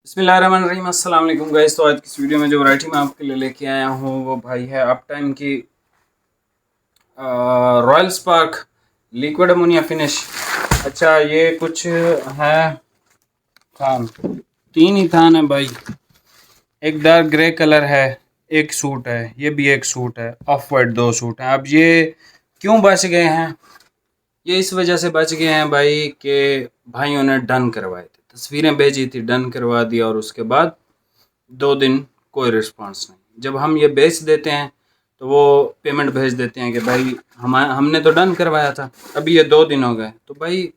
बिस्मिल्लाहिर्रहमानिर्रहीम, अस्सलाम वालेकुम गाइस। तो आज की इस वीडियो में जो वैरायटी मैं आपके लिए लेके आया हूँ वो भाई है अप टाइम की royal spark liquid ammonia finish. अच्छा, ये कुछ है थान, तीन ही थान है भाई। एक डार्क ग्रे कलर है, एक सूट है, ये भी एक सूट है, ऑफ वाइट दो सूट हैं। अब ये क्यों बच गए हैं? ये इस वजह से बच गए हैं भाई कि भाइयों ने डन करवाए थे, तस्वीरें भेजी थी, डन करवा दिया और उसके बाद 2 दिन कोई रिस्पांस नहीं। जब हम ये बेच देते हैं तो वो पेमेंट भेज देते हैं कि भाई हमने तो डन करवाया था, अभी ये 2 दिन हो गए। तो भाई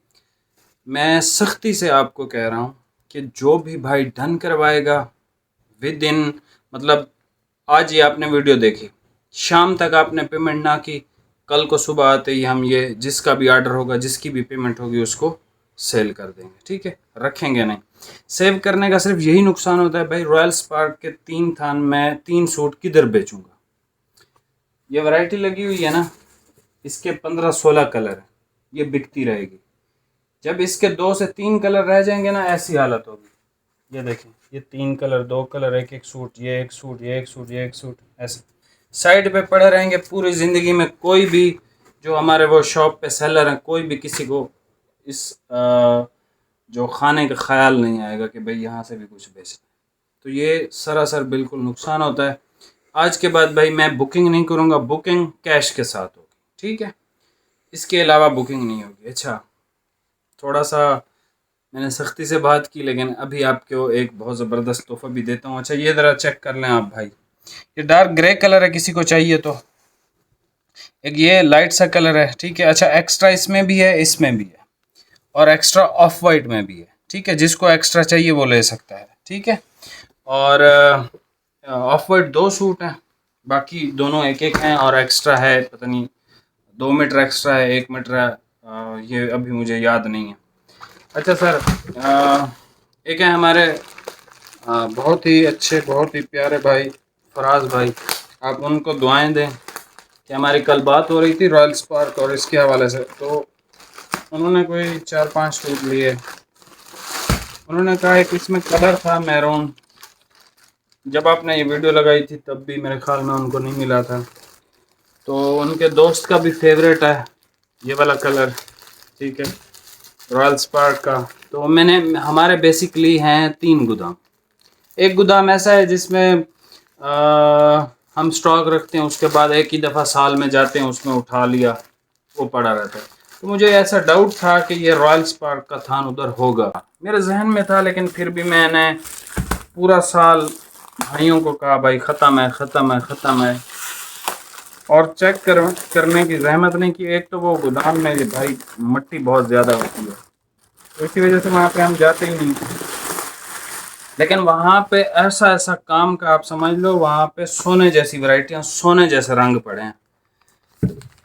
मैं सख्ती से आपको कह रहा हूँ कि जो भी भाई डन करवाएगा विद इन, मतलब आज ये आपने वीडियो देखी, शाम तक आपने पेमेंट ना की, कल को सुबह आते ही हम ये जिसका भी ऑर्डर होगा, जिसकी भी पेमेंट होगी, उसको सेल कर देंगे। ठीक है, रखेंगे नहीं। सेव करने का सिर्फ यही नुकसान होता है भाई, रॉयल स्पार्क के 3 थान में 3 सूट किधर बेचूंगा? ये वैरायटी लगी हुई है ना, इसके 15-16 कलर है, ये बिकती रहेगी। जब इसके 2 से 3 कलर रह जाएंगे ना, ऐसी हालत होगी। ये देखें, ये 3 कलर, 2 कलर, एक एक सूट, ये एक सूट, ये एक सूट, ये एक सूट, ऐसे साइड पे पड़े रहेंगे पूरी ज़िंदगी में। कोई भी जो हमारे वो शॉप पे सेलर हैं, कोई भी किसी को इस जो खाने का ख्याल नहीं आएगा कि भाई यहाँ से भी कुछ बेचना है। तो ये सरासर बिल्कुल नुकसान होता है। आज के बाद भाई मैं बुकिंग नहीं करूँगा, बुकिंग कैश के साथ होगी। ठीक है, इसके अलावा बुकिंग नहीं होगी। अच्छा, थोड़ा सा मैंने सख्ती से बात की, लेकिन अभी आपको एक बहुत ज़बरदस्त तोहफा भी देता हूँ। अच्छा, ये ज़रा चेक कर लें आप भाई, ये डार्क ग्रे कलर है, किसी को चाहिए तो। एक ये लाइट सा कलर है, ठीक है। अच्छा, एक्स्ट्रा इसमें भी है, इसमें भी है, और एक्स्ट्रा ऑफ वाइट में भी है। ठीक है, जिसको एक्स्ट्रा चाहिए वो ले सकता है। ठीक है, और ऑफ वाइट 2 सूट हैं, बाकी दोनों एक एक हैं, और एक्स्ट्रा है पता नहीं 2 मीटर एक्स्ट्रा है, 1 मीटर है, ये अभी मुझे याद नहीं है। अच्छा सर, एक है हमारे बहुत ही अच्छे, बहुत ही प्यारे भाई फराज भाई, आप उनको दुआएं दें कि हमारी कल बात हो रही थी रॉयल स्पार्क और इसके हवाले से, तो उन्होंने कोई 4-5 सूट लिए। उन्होंने कहा एक इसमें कलर था मैरून, जब आपने ये वीडियो लगाई थी तब भी मेरे ख्याल में उनको नहीं मिला था, तो उनके दोस्त का भी फेवरेट है ये वाला कलर। ठीक है, रॉयल स्पार्क का। तो मैंने, हमारे बेसिकली हैं 3 गोदाम। एक गोदाम ऐसा है जिसमें हम स्टॉक रखते हैं, उसके बाद एक ही दफ़ा साल में जाते हैं, उसमें उठा लिया, वो पड़ा रहता है। तो मुझे ऐसा डाउट था कि ये रॉयल स्पार्क का थान उधर होगा, मेरे जहन में था, लेकिन फिर भी मैंने पूरा साल भाइयों को कहा भाई ख़त्म है, ख़त्म है, ख़त्म है, और चेक करने की जहमत नहीं की। एक तो वो गोदाम में ये भाई मिट्टी बहुत ज़्यादा होती है, तो इसी वजह से वहाँ पे हम जाते ही नहीं। लेकिन वहाँ पे ऐसा ऐसा काम का, आप समझ लो, वहाँ पे सोने जैसी वैरायटियाँ, सोने जैसे रंग पड़े हैं।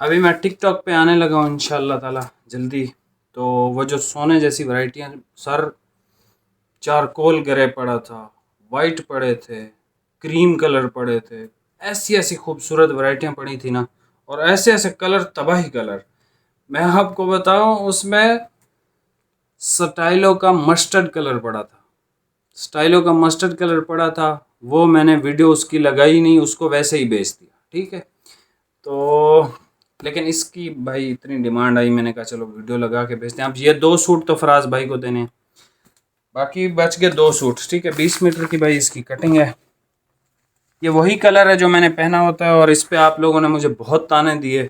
अभी मैं टिकटॉक पे आने लगा हूँ इंशाल्लाह ताला जल्दी, तो वो जो सोने जैसी वैरायटियाँ, सर चारकोल ग्रे पड़ा था, वाइट पड़े थे, क्रीम कलर पड़े थे, ऐसी ऐसी खूबसूरत वैरायटियाँ पड़ी थी ना, और ऐसे ऐसे कलर, तबाही कलर। मैं आपको बताऊं, उसमें स्टाइलो का मस्टर्ड कलर पड़ा था, स्टाइलो का मस्टर्ड कलर पड़ा था। वो मैंने वीडियो उसकी लगाई नहीं, उसको वैसे ही बेच दिया। ठीक है, तो लेकिन इसकी भाई इतनी डिमांड आई, मैंने कहा चलो वीडियो लगा के भेजते हैं। अब ये 2 सूट तो फराज भाई को देने हैं, बाकी बच गए 2 सूट। ठीक है, 20 मीटर की भाई इसकी कटिंग है। ये वही कलर है जो मैंने पहना होता है, और इस पे आप लोगों ने मुझे बहुत ताने दिए,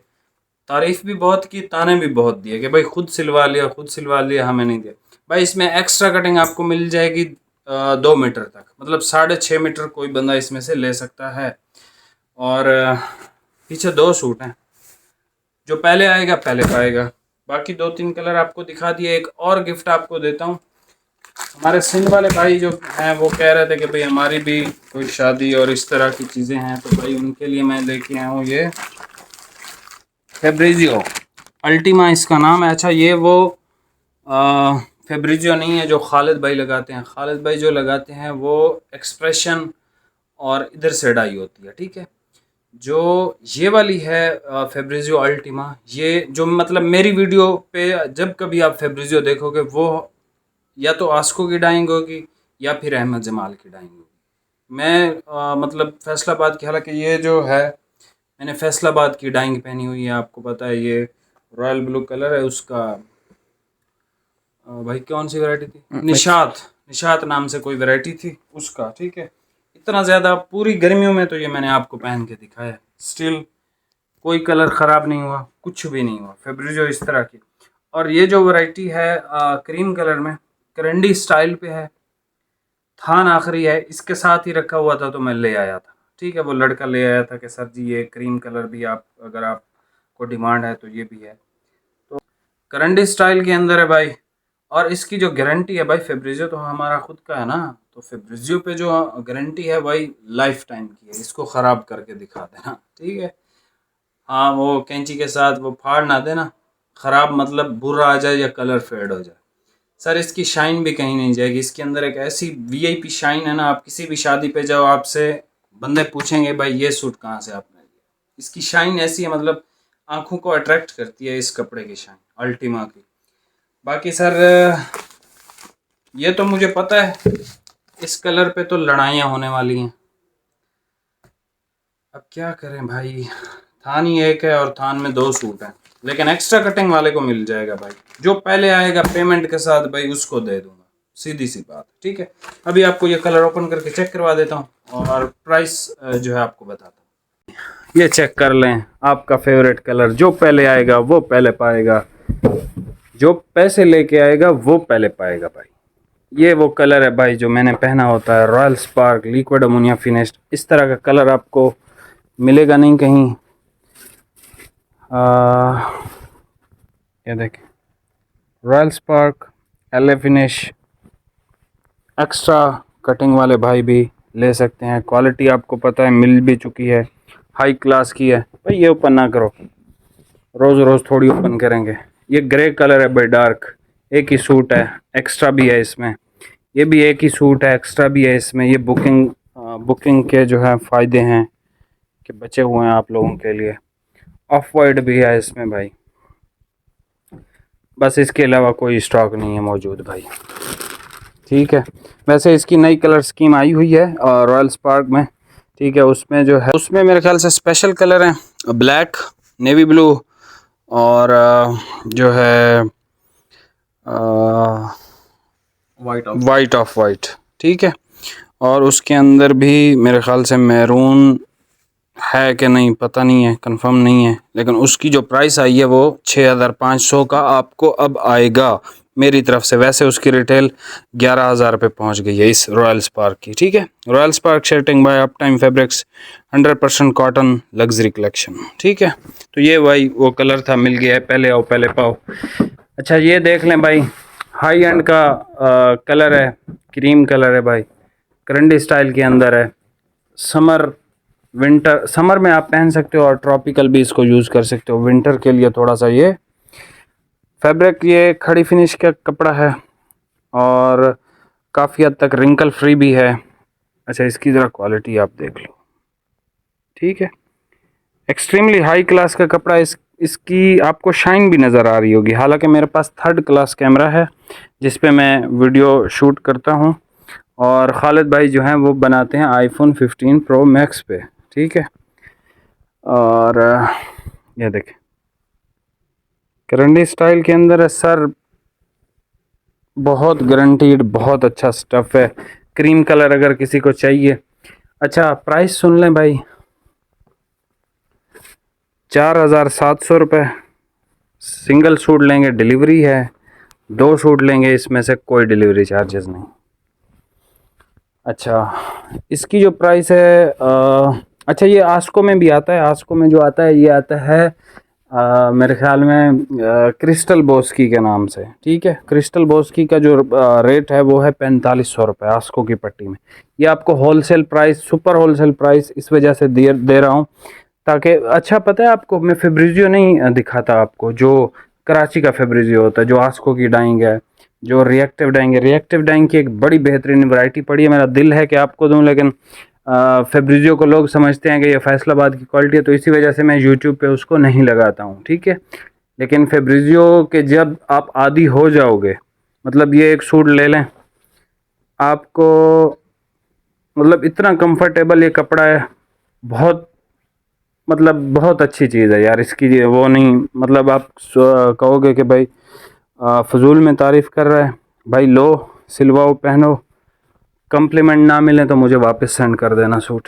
तारीफ भी बहुत की, ताने भी बहुत दिए कि भाई खुद सिलवा लिया, खुद सिलवा लिया, हमें नहीं दिया। भाई इसमें एक्स्ट्रा कटिंग आपको मिल जाएगी 2 मीटर तक, मतलब 6.5 मीटर कोई बंदा इसमें से ले सकता है। और पीछे 2 सूट हैं, जो पहले आएगा पहले पाएगा। बाकी 2-3 कलर आपको दिखा दिए। एक और गिफ्ट आपको देता हूँ, हमारे सिंध वाले भाई जो हैं वो कह रहे थे कि भाई हमारी भी कोई शादी और इस तरह की चीज़ें हैं, तो भाई उनके लिए मैं लेके आया हूँ ये फेब्रिजियो अल्टीमा, इसका नाम है। अच्छा, ये वो फेब्रिजियो नहीं है जो खालिद भाई लगाते हैं। खालिद भाई जो लगाते हैं वो एक्सप्रेशन और इधर से डाई होती है। ठीक है, जो ये वाली है फेब्रिजियो अल्टीमा, ये जो मतलब मेरी वीडियो पे जब कभी आप फेब्रिजियो देखोगे, वो या तो आस्को की डाइंग होगी, या फिर अहमद जमाल की डाइंग होगी। मैं मतलब फैसलाबाद की, हालांकि ये जो है मैंने फैसलाबाद की डाइंग पहनी हुई है, आपको पता है ये रॉयल ब्लू कलर है उसका। भाई कौन सी वैरायटी थी, निशात, निशात नाम से कोई वैरायटी थी उसका, ठीक है। इतना ज़्यादा पूरी गर्मियों में तो ये मैंने आपको पहन के दिखाया, स्टिल कोई कलर ख़राब नहीं हुआ, कुछ भी नहीं हुआ। फेब्रिजो इस तरह की। और ये जो वैरायटी है क्रीम कलर में, करंडी स्टाइल पे है, थान आखिरी है, इसके साथ ही रखा हुआ था तो मैं ले आया था, ठीक है। वो लड़का ले आया था कि सर जी ये क्रीम कलर भी आप, अगर आपको डिमांड है तो ये भी है। तो करंडी स्टाइल के अंदर है भाई। और इसकी जो गारंटी है भाई, फेब्रिजो तो हमारा खुद का है ना, तो फेब्रिजो पे जो गारंटी है भाई लाइफ टाइम की है, इसको ख़राब करके दिखा देना, ठीक है। हाँ वो कैंची के साथ वो फाड़ ना देना, ख़राब मतलब बुरा आ जाए या कलर फेड हो जाए। सर इसकी शाइन भी कहीं नहीं जाएगी, इसके अंदर एक ऐसी वीआईपी शाइन है ना, आप किसी भी शादी पे जाओ आपसे बंदे पूछेंगे भाई ये सूट कहाँ से आपने लिया। इसकी शाइन ऐसी है, मतलब आंखों को अट्रैक्ट करती है इस कपड़े की शाइन, अल्टीमा की। बाकी सर ये तो मुझे पता है इस कलर पे तो लड़ाइयाँ होने वाली हैं, अब क्या करें भाई। थान ही एक है और थान में 2 सूट हैं, लेकिन एक्स्ट्रा कटिंग वाले को मिल जाएगा भाई, जो पहले आएगा पेमेंट के साथ भाई उसको दे दूंगा, सीधी सी बात, ठीक है। अभी आपको ये कलर ओपन करके चेक करवा देता हूँ और प्राइस जो है आपको बताता हूँ। ये चेक कर लें, आपका फेवरेट कलर, जो पहले आएगा वो पहले पाएगा, जो पैसे लेके आएगा वो पहले पाएगा भाई। ये वो कलर है भाई जो मैंने पहना होता है, royal spark liquid ammonia finished. इस तरह का कलर आपको मिलेगा नहीं कहीं। ये देखें, royal spark L finish, extra cutting वाले भाई भी ले सकते हैं, क्वालिटी आपको पता है मिल भी चुकी है, हाई क्लास की है भाई। ये ओपन ना करो, रोज़ रोज़ थोड़ी ओपन करेंगे। ये ग्रे कलर है भाई, डार्क, एक ही सूट है, एक्स्ट्रा भी है इसमें। ये भी एक ही सूट है, एक्स्ट्रा भी है इसमें। ये बुकिंग के जो है फ़ायदे हैं कि बचे हुए हैं आप लोगों के लिए। ऑफ वाइट भी है इसमें भाई, बस इसके अलावा कोई स्टॉक नहीं है मौजूद भाई, ठीक है। वैसे इसकी नई कलर स्कीम आई हुई है रॉयल स्पार्क में, ठीक है। उसमें जो है, उसमें मेरे ख्याल से स्पेशल कलर हैं ब्लैक, नेवी ब्लू और जो है वाइट ऑफ वाइट, ठीक है। और उसके अंदर भी मेरे ख्याल से मैरून है कि नहीं पता नहीं है, कंफर्म नहीं है, लेकिन उसकी जो प्राइस आई है वो 6500 का आपको अब आएगा मेरी तरफ से। वैसे उसकी रिटेल 11,000 रुपये पहुँच गई है इस रॉयल स्पार्क की, ठीक है। Royal spark shirting bye up time fabrics, 100% cotton luxury collection, ठीक है। तो ये भाई वो कलर था, मिल गया है, पहले आओ पहले पाओ। अच्छा ये देख लें भाई, हाई एंड का कलर है, क्रीम कलर है भाई, करंडी स्टाइल के अंदर है। समर विंटर, समर में आप पहन सकते हो और ट्रॉपिकल भी इसको यूज़ कर सकते हो। विंटर के लिए थोड़ा सा ये फैब्रिक, ये खड़ी फिनिश का कपड़ा है और काफ़ी हद तक रिंकल फ्री भी है। अच्छा इसकी ज़रा क्वालिटी आप देख लो, ठीक है, एक्सट्रीमली हाई क्लास का कपड़ा। इसकी आपको शाइन भी नज़र आ रही होगी। हालांकि मेरे पास 3rd क्लास कैमरा है जिस पे मैं वीडियो शूट करता हूँ, और खालिद भाई जो हैं वो बनाते हैं आईफोन 15 प्रो मैक्स पे, ठीक है। और ये देखें करंडी स्टाइल के अंदर है सर, बहुत गारंटीड, बहुत अच्छा स्टफ़ है। क्रीम कलर अगर किसी को चाहिए। अच्छा प्राइस सुन लें भाई, 4700 रुपये। सिंगल सूट लेंगे डिलीवरी है, 2 सूट लेंगे इसमें से कोई डिलीवरी चार्जेस नहीं। अच्छा इसकी जो प्राइस है अच्छा ये आस्को में भी आता है। आस्को में जो आता है ये आता है मेरे ख्याल में क्रिस्टल बोस्की के नाम से, ठीक है। क्रिस्टल बोस्की का जो रेट है वो है 4500 रुपये आस्को की पट्टी में। ये आपको wholesale price, super wholesale price इस वजह से दे रहा हूँ ताकि, अच्छा पता है आपको, मैं फेब्रिजियो नहीं दिखाता आपको, जो कराची का फेब्रिजियो होता है, जो आस्को की डाइंग है, जो रिएक्टिव डाइंग है। रिएक्टिव डाइंग की एक बड़ी बेहतरीन वैरायटी पड़ी है, मेरा दिल है कि आपको दूं, लेकिन फेब्रिजियो को लोग समझते हैं कि ये फैसलाबाद की क्वालिटी है, तो इसी वजह से मैं यूट्यूब पे उसको नहीं लगाता हूँ, ठीक है। लेकिन फेब्रिजियो के जब आप आदी हो जाओगे, मतलब ये एक सूट ले लें, आपको मतलब इतना कंफर्टेबल ये कपड़ा है, बहुत मतलब बहुत अच्छी चीज़ है यार। इसकी वो नहीं मतलब आप कहोगे कि भाई फजूल में तारीफ़ कर रहा है। भाई लो सिलवाओ पहनो, कम्प्लीमेंट ना मिले तो मुझे वापस सेंड कर देना सूट।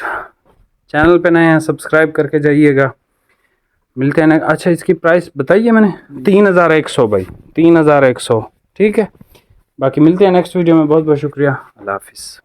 चैनल पे नए हैं सब्सक्राइब करके जाइएगा। मिलते हैं ना। अच्छा इसकी प्राइस बताइए मैंने 3100 भाई, 3100। ठीक है, बाकी मिलते हैं नेक्स्ट वीडियो में। बहुत बहुत शुक्रिया, अल्लाह हाफिज़।